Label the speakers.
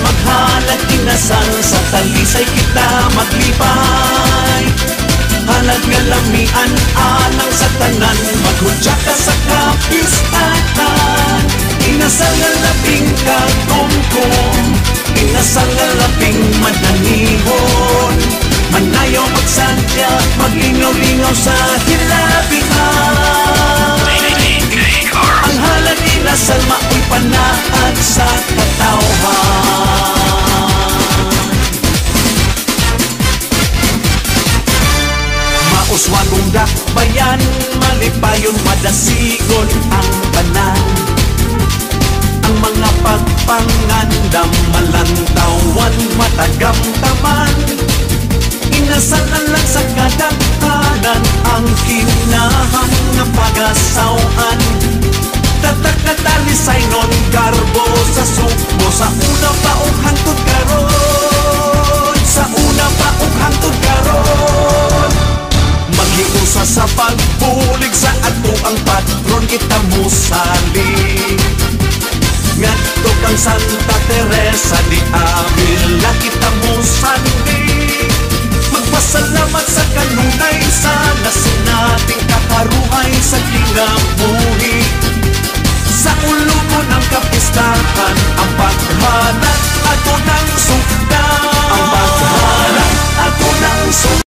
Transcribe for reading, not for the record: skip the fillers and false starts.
Speaker 1: Maghalag inasal sa talisay kita maglipay. Halag nga lamian alang sa tanan, maghudya ka sa kapistatan. Inasal nga labing kagumgum, inasal nga labing madanihon. Manayaw magsadya, maglingaw-lingaw sa hilabihan. Ang halag inasal mao'y panaad sa katawhan. Mauswagong dakbayan, malipayon madasigon ang tanan. Ang mga pagpangandam, malantawan, matagamtaman. Inasalan lang sa kadaghanan ang kinahang nga pagasawan. Tatak-katalisay non garbo sa sukbo, sa una pa og hangtod karon, sa una pa og hangtod karon. Maghiusa sa pagbulig sa ato ang patron, kita musalig. Ngadto kang Santa Teresa di Avila, kita musalig. Magpasalamat sa kanunay, sana sinating